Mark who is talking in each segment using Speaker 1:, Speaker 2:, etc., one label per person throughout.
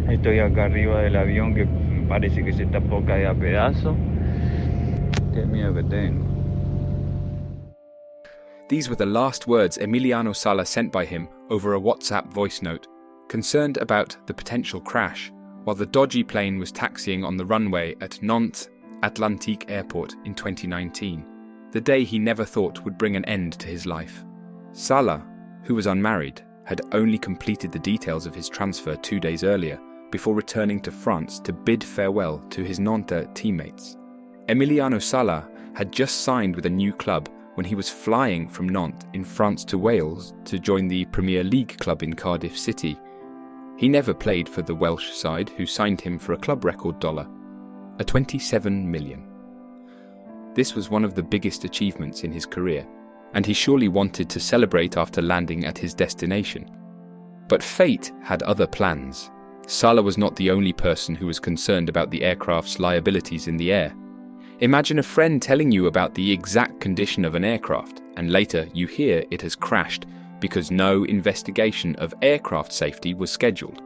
Speaker 1: Estoy acá arriba del avión que parece que se está por caer a pedazos. Qué miedo que tengo.
Speaker 2: These were the last words Emiliano Sala sent by him over a WhatsApp voice note, concerned about the potential crash, while the dodgy plane was taxiing on the runway at Nantes Atlantique Airport in 2019, the day he never thought would bring an end to his life. Sala, who was unmarried, had only completed the details of his transfer 2 days earlier before returning to France to bid farewell to his Nantes teammates. Emiliano Sala had just signed with a new club when he was flying from Nantes in France to Wales to join the Premier League club in Cardiff City. He never played for the Welsh side, who signed him for a club record dollar, a 27 million. This was one of the biggest achievements in his career, and he surely wanted to celebrate after landing at his destination. But fate had other plans. Sala was not the only person who was concerned about the aircraft's liabilities in the air. Imagine a friend telling you about the exact condition of an aircraft, and later you hear it has crashed because no investigation of aircraft safety was scheduled.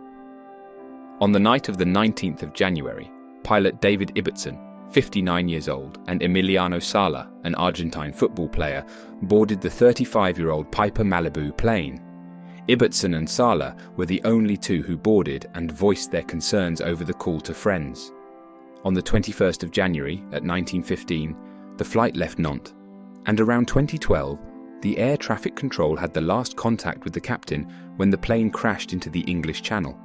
Speaker 2: On the night of the 19th of January, pilot David Ibbotson, 59 years old, and Emiliano Sala, an Argentine football player, boarded the 35-year-old Piper Malibu plane. Ibbotson and Sala were the only two who boarded and voiced their concerns over the call to friends. On the 21st of January at 19:15, the flight left Nantes, and around 2012, the air traffic control had the last contact with the captain when the plane crashed into the English Channel.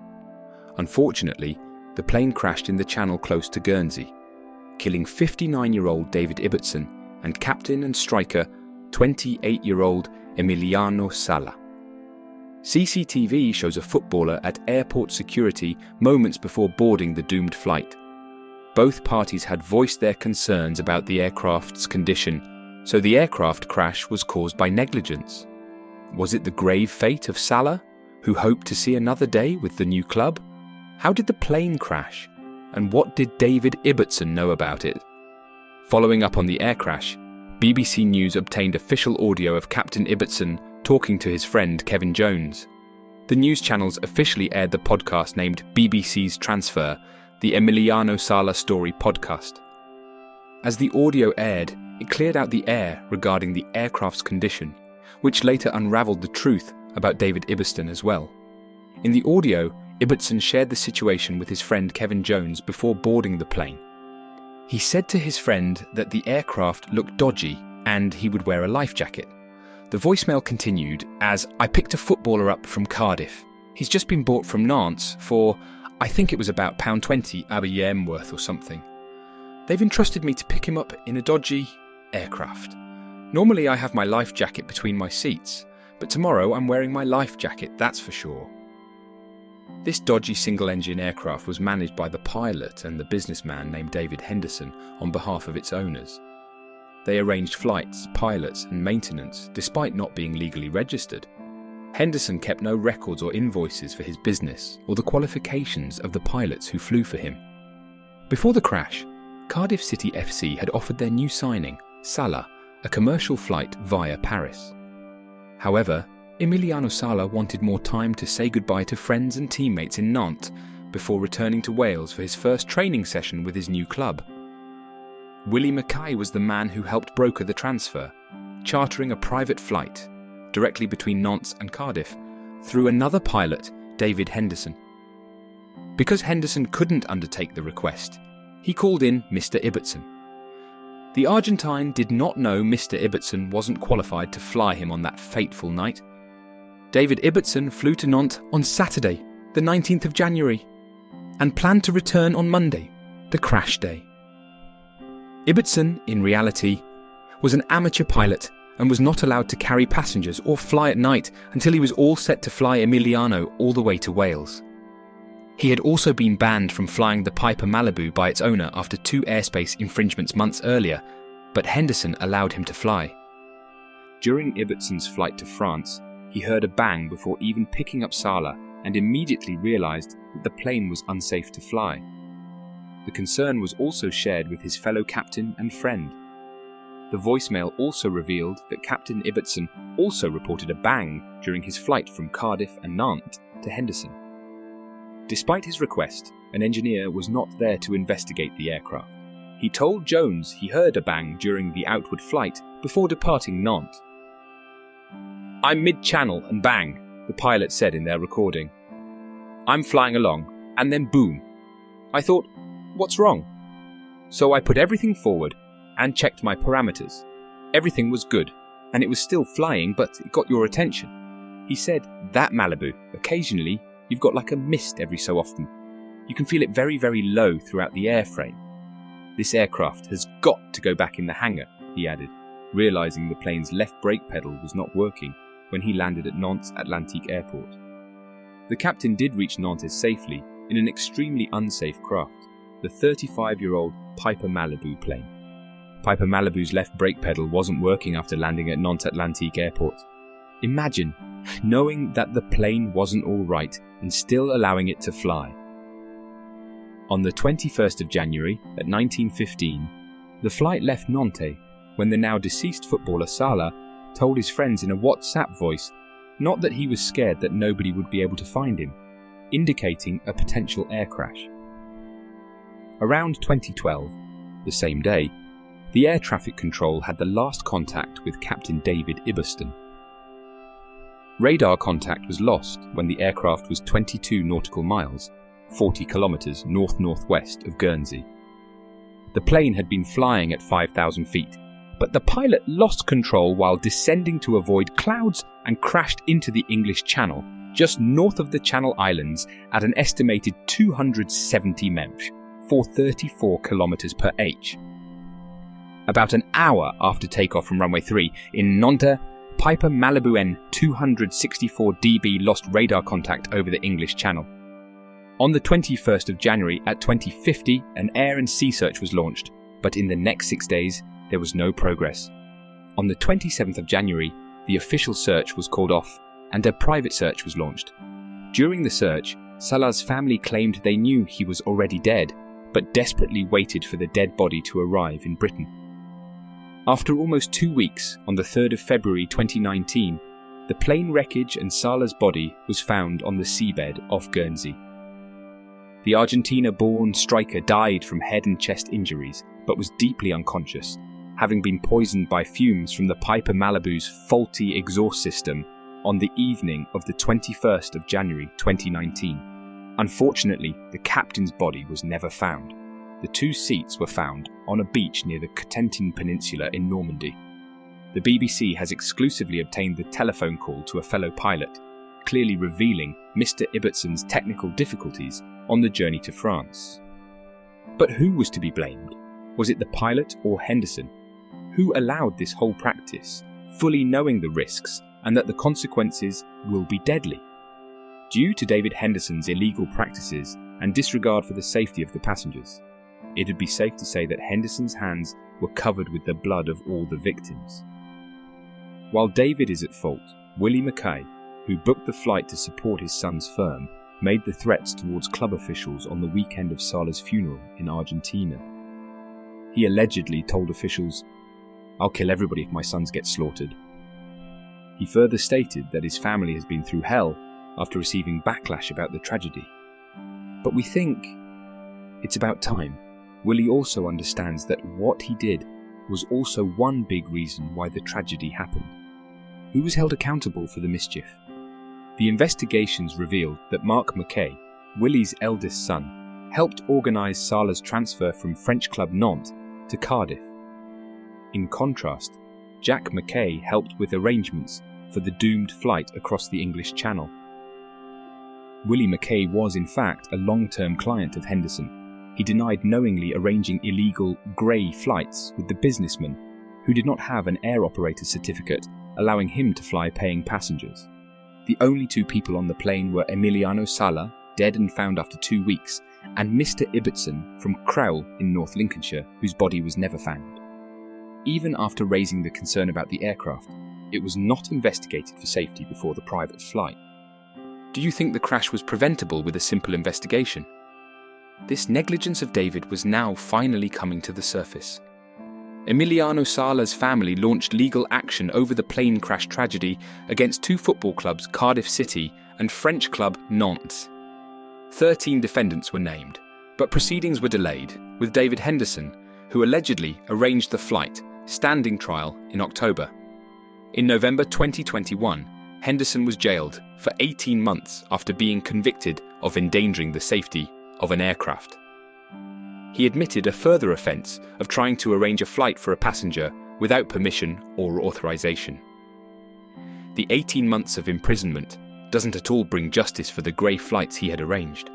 Speaker 2: Unfortunately, the plane crashed in the channel close to Guernsey, killing 59-year-old David Ibbotson and captain and striker 28-year-old Emiliano Sala. CCTV shows a footballer at airport security moments before boarding the doomed flight. Both parties had voiced their concerns about the aircraft's condition, so the aircraft crash was caused by negligence. Was it the grave fate of Sala, who hoped to see another day with the new club? How did the plane crash, and what did David Ibbotson know about it? Following up on the air crash, BBC News obtained official audio of Captain Ibbotson talking to his friend Kevin Jones. The news channels officially aired the podcast named BBC's Transfer, the Emiliano Sala Story podcast. As the audio aired, it cleared out the air regarding the aircraft's condition, which later unravelled the truth about David Ibbotson as well. In the audio, Ibbotson shared the situation with his friend Kevin Jones before boarding the plane. He said to his friend that the aircraft looked dodgy and he would wear a life jacket. The voicemail continued as, "I picked a footballer up from Cardiff. He's just been bought from Nantes for, I think it was about £20 ABM worth or something. They've entrusted me to pick him up in a dodgy aircraft. Normally I have my life jacket between my seats, but tomorrow I'm wearing my life jacket, that's for sure." This dodgy single-engine aircraft was managed by the pilot and the businessman named David Henderson on behalf of its owners. They arranged flights, pilots and maintenance despite not being legally registered. Henderson kept no records or invoices for his business or the qualifications of the pilots who flew for him. Before the crash, Cardiff City FC had offered their new signing, Sala, a commercial flight via Paris. However, Emiliano Sala wanted more time to say goodbye to friends and teammates in Nantes before returning to Wales for his first training session with his new club. Willie Mackay was the man who helped broker the transfer, chartering a private flight directly between Nantes and Cardiff through another pilot, David Henderson. Because Henderson couldn't undertake the request, he called in Mr. Ibbotson. The Argentine did not know Mr. Ibbotson wasn't qualified to fly him on that fateful night. David Ibbotson flew to Nantes on Saturday, the 19th of January, and planned to return on Monday, the crash day. Ibbotson, in reality, was an amateur pilot and was not allowed to carry passengers or fly at night until he was all set to fly Emiliano all the way to Wales. He had also been banned from flying the Piper Malibu by its owner after 2 airspace infringements months earlier, but Henderson allowed him to fly. During Ibbotson's flight to France, he heard a bang before even picking up Sala and immediately realised that the plane was unsafe to fly. The concern was also shared with his fellow captain and friend. The voicemail also revealed that Captain Ibbotson also reported a bang during his flight from Cardiff and Nantes to Henderson. Despite his request, an engineer was not there to investigate the aircraft. He told Jones he heard a bang during the outward flight before departing Nantes. "I'm mid-channel and bang," the pilot said in their recording. "I'm flying along, and then boom. I thought, what's wrong? So I put everything forward and checked my parameters. Everything was good, and it was still flying, but it got your attention." He said, "That Malibu, occasionally, you've got like a mist every so often. You can feel it very, very low throughout the airframe. This aircraft has got to go back in the hangar," he added, realizing the plane's left brake pedal was not working when he landed at Nantes Atlantique Airport. The captain did reach Nantes safely in an extremely unsafe craft, the 35-year-old Piper Malibu plane. Piper Malibu's left brake pedal wasn't working after landing at Nantes Atlantique Airport. Imagine knowing that the plane wasn't all right and still allowing it to fly. On the 21st of January at 1915, the flight left Nantes when the now deceased footballer Sala told his friends in a WhatsApp voice not that he was scared that nobody would be able to find him, indicating a potential air crash. Around 2012, the same day, the air traffic control had the last contact with Captain David Ibbeston. Radar contact was lost when the aircraft was 22 nautical miles, 40 kilometres north-northwest of Guernsey. The plane had been flying at 5,000 feet, but the pilot lost control while descending to avoid clouds and crashed into the English Channel, just north of the Channel Islands at an estimated 270 mph, 434 km per h. About an hour after takeoff from runway 3 in Nantes, Piper Malibu N 264 dB lost radar contact over the English Channel. On the 21st of January at 2050, an air and sea search was launched, but in the next 6 days, there was no progress. On the 27th of January, the official search was called off, and a private search was launched. During the search, Sala's family claimed they knew he was already dead, but desperately waited for the dead body to arrive in Britain. After almost 2 weeks, on the 3rd of February 2019, the plane wreckage and Sala's body was found on the seabed off Guernsey. The Argentina-born striker died from head and chest injuries, but was deeply unconscious, having been poisoned by fumes from the Piper Malibu's faulty exhaust system on the evening of the 21st of January 2019. Unfortunately, the captain's body was never found. The 2 seats were found on a beach near the Cotentin Peninsula in Normandy. The BBC has exclusively obtained the telephone call to a fellow pilot, clearly revealing Mr. Ibbetson's technical difficulties on the journey to France. But who was to be blamed? Was it the pilot or Henderson? Who allowed this whole practice, fully knowing the risks and that the consequences will be deadly? Due to David Henderson's illegal practices and disregard for the safety of the passengers, it would be safe to say that Henderson's hands were covered with the blood of all the victims. While David is at fault, Willie Mackay, who booked the flight to support his son's firm, made the threats towards club officials on the weekend of Sala's funeral in Argentina. He allegedly told officials, "I'll kill everybody if my sons get slaughtered." He further stated that his family has been through hell after receiving backlash about the tragedy. But we think it's about time. Willie also understands that what he did was also one big reason why the tragedy happened. Who was held accountable for the mischief? The investigations revealed that Mark Mackay, Willie's eldest son, helped organise Sala's transfer from French club Nantes to Cardiff. In contrast, Jack Mackay helped with arrangements for the doomed flight across the English Channel. Willie Mackay was in fact a long-term client of Henderson. He denied knowingly arranging illegal grey flights with the businessman, who did not have an air operator certificate allowing him to fly paying passengers. The only 2 people on the plane were Emiliano Sala, dead and found after 2 weeks, and Mr. Ibbetson from Crowell in North Lincolnshire, whose body was never found. Even after raising the concern about the aircraft, it was not investigated for safety before the private flight. Do you think the crash was preventable with a simple investigation? This negligence of David was now finally coming to the surface. Emiliano Sala's family launched legal action over the plane crash tragedy against 2 football clubs, Cardiff City and French club Nantes. 13 defendants were named, but proceedings were delayed, with David Henderson, who allegedly arranged the flight, standing trial in October. In November 2021, Henderson was jailed for 18 months after being convicted of endangering the safety of an aircraft. He admitted a further offence of trying to arrange a flight for a passenger without permission or authorisation. The 18 months of imprisonment doesn't at all bring justice for the grey flights he had arranged.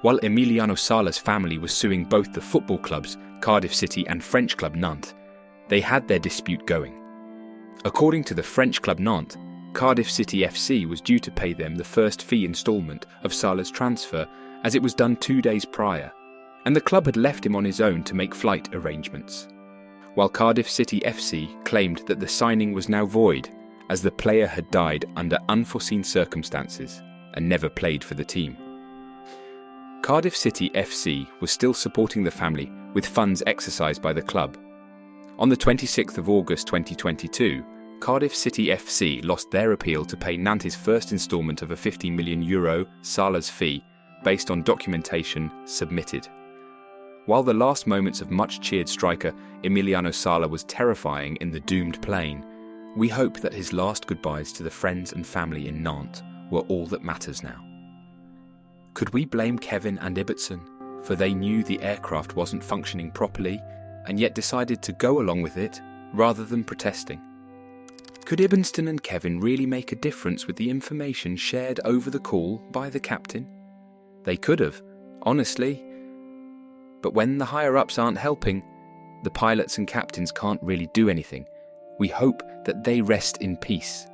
Speaker 2: While Emiliano Sala's family was suing both the football clubs, Cardiff City and French club Nantes, they had their dispute going. According to the French club Nantes, Cardiff City FC was due to pay them the first fee instalment of Sala's transfer, as it was done 2 days prior, and the club had left him on his own to make flight arrangements. While Cardiff City FC claimed that the signing was now void, as the player had died under unforeseen circumstances and never played for the team. Cardiff City FC was still supporting the family with funds exercised by the club. On the 26th of August 2022, Cardiff City FC lost their appeal to pay Nantes' first instalment of a €50 million Sala's fee based on documentation submitted. While the last moments of much-cheered striker Emiliano Sala was terrifying in the doomed plane, we hope that his last goodbyes to the friends and family in Nantes were all that matters now. Could we blame Kevin and Ibbotson, for they knew the aircraft wasn't functioning properly and yet decided to go along with it rather than protesting? Could Ibenston and Kevin really make a difference with the information shared over the call by the captain? They could have, honestly. But when the higher-ups aren't helping, the pilots and captains can't really do anything. We hope that they rest in peace.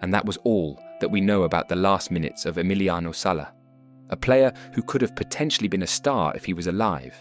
Speaker 2: And that was all that we know about the last minutes of Emiliano Sala, a player who could have potentially been a star if he was alive.